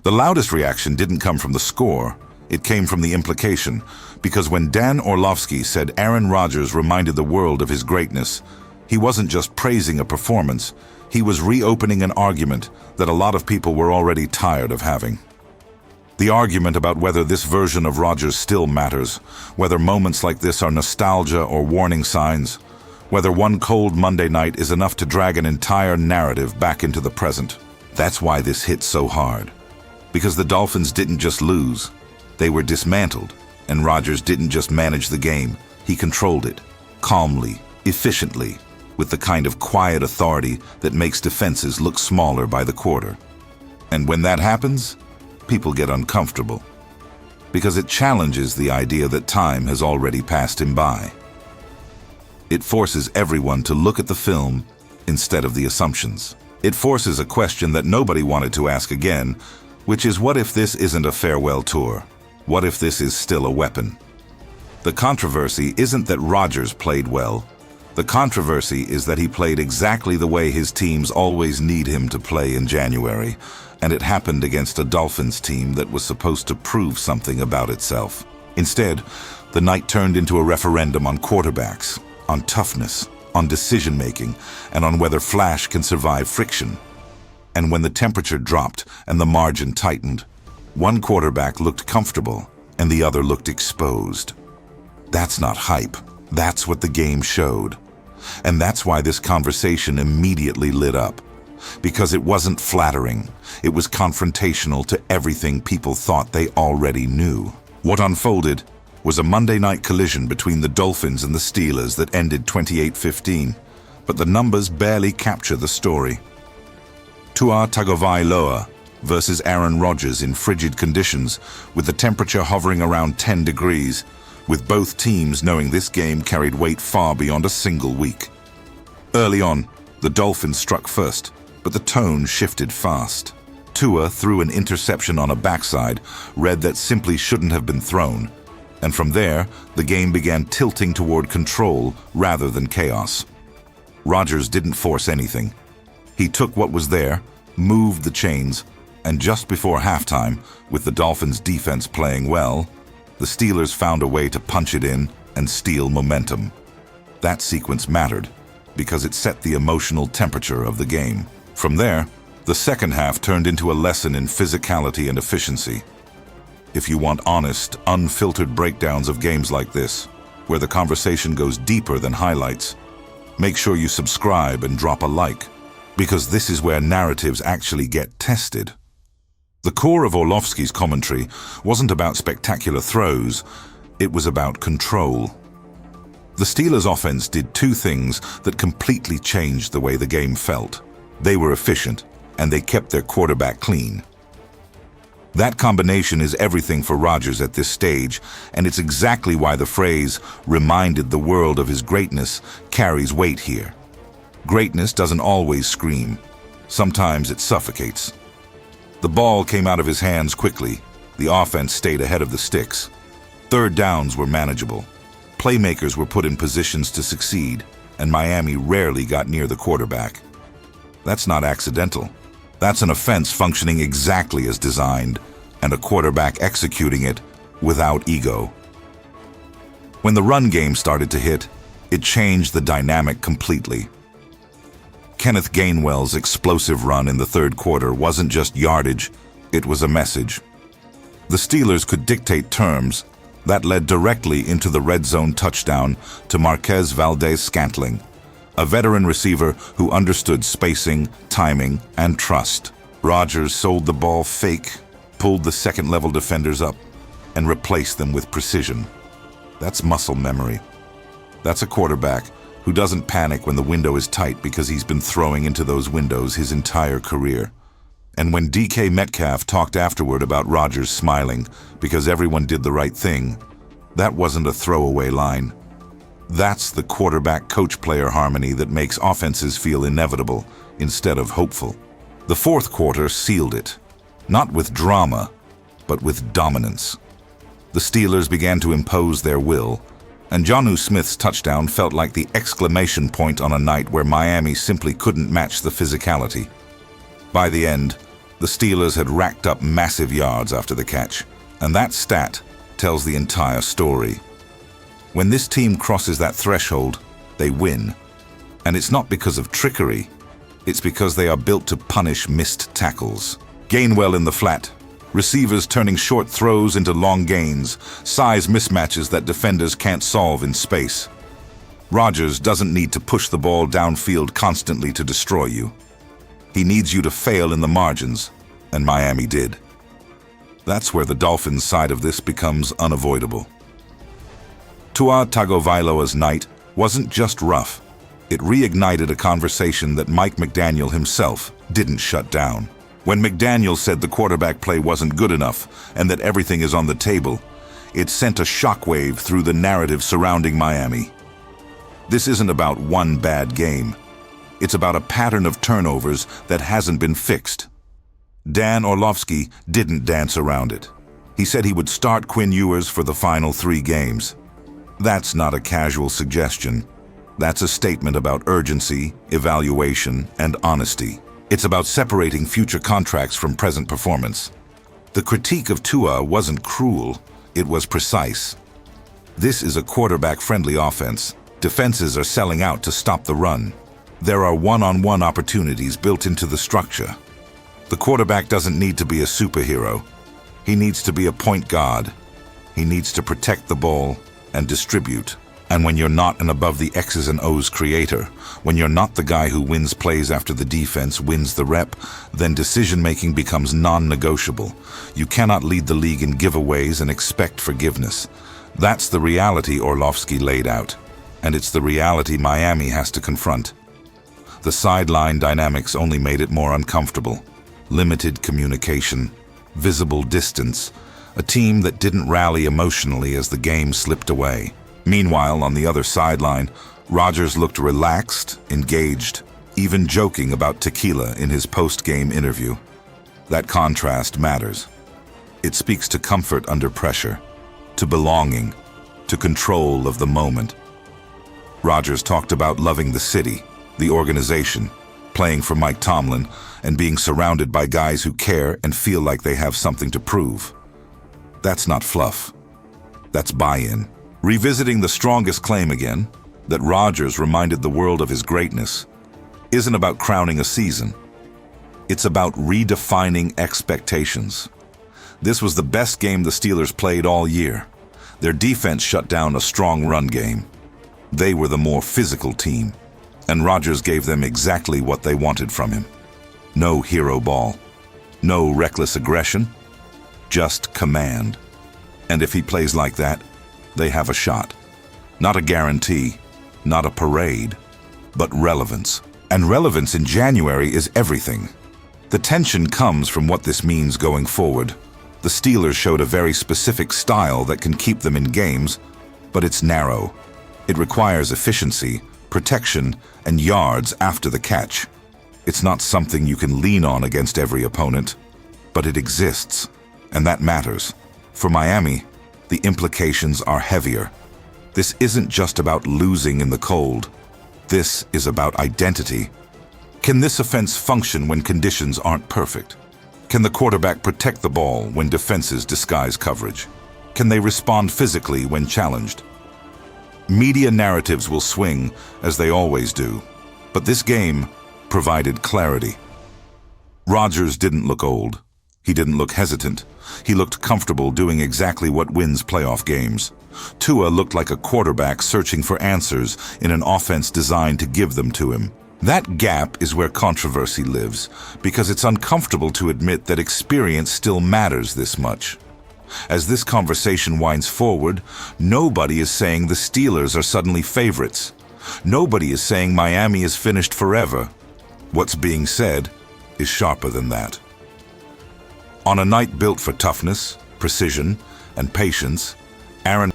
The loudest reaction didn't come from the score, it came from the implication, because when Dan Orlovsky said Aaron Rodgers reminded the world of his greatness, he wasn't just praising a performance, he was reopening an argument that a lot of people were already tired of having. The argument about whether this version of Rodgers still matters, whether moments like this are nostalgia or warning signs, whether one cold Monday night is enough to drag an entire narrative back into the present. That's why this hit so hard. Because the Dolphins didn't just lose, they were dismantled, and Rodgers didn't just manage the game, he controlled it, calmly, efficiently, with the kind of quiet authority that makes defenses look smaller by the quarter. And when that happens, people get uncomfortable, because it challenges the idea that time has already passed him by. It forces everyone to look at the film instead of the assumptions. It forces a question that nobody wanted to ask again, which is, what if this isn't a farewell tour? What if this is still a weapon? The controversy isn't that Rodgers played well. The controversy is that he played exactly the way his teams always need him to play in January, and it happened against a Dolphins team that was supposed to prove something about itself. Instead, the night turned into a referendum on quarterbacks, on toughness, on decision-making, and on whether flash can survive friction. And when the temperature dropped and the margin tightened, one quarterback looked comfortable and the other looked exposed. That's not hype. That's what the game showed. And that's why this conversation immediately lit up. Because it wasn't flattering. It was confrontational to everything people thought they already knew. What unfolded was a Monday night collision between the Dolphins and the Steelers that ended 28-15, but the numbers barely capture the story. Tua Tagovailoa versus Aaron Rodgers in frigid conditions, with the temperature hovering around 10 degrees, with both teams knowing this game carried weight far beyond a single week. Early on, the Dolphins struck first, but the tone shifted fast. Tua threw an interception on a backside, read that simply shouldn't have been thrown, and from there, the game began tilting toward control rather than chaos. Rodgers didn't force anything. He took what was there, moved the chains, and just before halftime, with the Dolphins' defense playing well, the Steelers found a way to punch it in and steal momentum. That sequence mattered, because it set the emotional temperature of the game. From there, the second half turned into a lesson in physicality and efficiency. If you want honest, unfiltered breakdowns of games like this, where the conversation goes deeper than highlights, make sure you subscribe and drop a like, because this is where narratives actually get tested. The core of Orlovsky's commentary wasn't about spectacular throws, it was about control. The Steelers' offense did two things that completely changed the way the game felt. They were efficient, and they kept their quarterback clean. That combination is everything for Rodgers at this stage, and it's exactly why the phrase "reminded the world of his greatness" carries weight here. Greatness doesn't always scream. Sometimes it suffocates. The ball came out of his hands quickly. The offense stayed ahead of the sticks. Third downs were manageable. Playmakers were put in positions to succeed, and Miami rarely got near the quarterback. That's not accidental. That's an offense functioning exactly as designed, and a quarterback executing it without ego. When the run game started to hit, it changed the dynamic completely. Kenneth Gainwell's explosive run in the third quarter wasn't just yardage, it was a message. The Steelers could dictate terms that led directly into the red zone touchdown to Marquez Valdes-Scantling, a veteran receiver who understood spacing, timing, and trust. Rodgers sold the ball fake, pulled the second-level defenders up, and replaced them with precision. That's muscle memory. That's a quarterback who doesn't panic when the window is tight because he's been throwing into those windows his entire career. And when DK Metcalf talked afterward about Rodgers smiling because everyone did the right thing, that wasn't a throwaway line. That's the quarterback-coach-player harmony that makes offenses feel inevitable instead of hopeful. The fourth quarter sealed it, not with drama, but with dominance. The Steelers began to impose their will, and Jonnu Smith's touchdown felt like the exclamation point on a night where Miami simply couldn't match the physicality. By the end, The Steelers had racked up massive yards after the catch, and that stat tells the entire story. When this team crosses that threshold, they win. And it's not because of trickery, it's because they are built to punish missed tackles. Gainwell in the flat, receivers turning short throws into long gains, size mismatches that defenders can't solve in space. Rodgers doesn't need to push the ball downfield constantly to destroy you. He needs you to fail in the margins, and Miami did. That's where the Dolphins' side of this becomes unavoidable. Tua Tagovailoa's night wasn't just rough. It reignited a conversation that Mike McDaniel himself didn't shut down. When McDaniel said the quarterback play wasn't good enough and that everything is on the table, it sent a shockwave through the narrative surrounding Miami. This isn't about one bad game. It's about a pattern of turnovers that hasn't been fixed. Dan Orlovsky didn't dance around it. He said he would start Quinn Ewers for the final 3 games. That's not a casual suggestion. That's a statement about urgency, evaluation, and honesty. It's about separating future contracts from present performance. The critique of Tua wasn't cruel, it was precise. This is a quarterback-friendly offense. Defenses are selling out to stop the run. There are one-on-one opportunities built into the structure. The quarterback doesn't need to be a superhero. He needs to be a point guard. He needs to protect the ball and distribute. And when you're not an above the X's and O's creator, when you're not the guy who wins plays after the defense wins the rep, then decision-making becomes non-negotiable. You cannot lead the league in giveaways and expect forgiveness. That's the reality Orlovsky laid out, and it's the reality Miami has to confront. The sideline dynamics only made it more uncomfortable. Limited communication, visible distance, a team that didn't rally emotionally as the game slipped away. Meanwhile, on the other sideline, Rodgers looked relaxed, engaged, even joking about tequila in his post-game interview. That contrast matters. It speaks to comfort under pressure, to belonging, to control of the moment. Rodgers talked about loving the city, the organization, playing for Mike Tomlin, and being surrounded by guys who care and feel like they have something to prove. That's not fluff. That's buy-in. Revisiting the strongest claim again, that Rodgers reminded the world of his greatness, isn't about crowning a season. It's about redefining expectations. This was the best game the Steelers played all year. Their defense shut down a strong run game. They were the more physical team, and Rodgers gave them exactly what they wanted from him. No hero ball, no reckless aggression, just command. And if he plays like that, they have a shot. Not a guarantee, not a parade, but relevance. And relevance in January is everything. The tension comes from what this means going forward. The Steelers showed a very specific style that can keep them in games, but it's narrow. It requires efficiency, protection, and yards after the catch. It's not something you can lean on against every opponent, but it exists, and that matters. For Miami, the implications are heavier. This isn't just about losing in the cold. This is about identity. Can this offense function when conditions aren't perfect? Can the quarterback protect the ball when defenses disguise coverage? Can they respond physically when challenged? Media narratives will swing, as they always do, but this game provided clarity. Rodgers didn't look old. He didn't look hesitant. He looked comfortable doing exactly what wins playoff games. Tua looked like a quarterback searching for answers in an offense designed to give them to him. That gap is where controversy lives, because it's uncomfortable to admit that experience still matters this much. As this conversation winds forward, nobody is saying the Steelers are suddenly favorites. Nobody is saying Miami is finished forever. What's being said is sharper than that. On a night built for toughness, precision, and patience, Aaron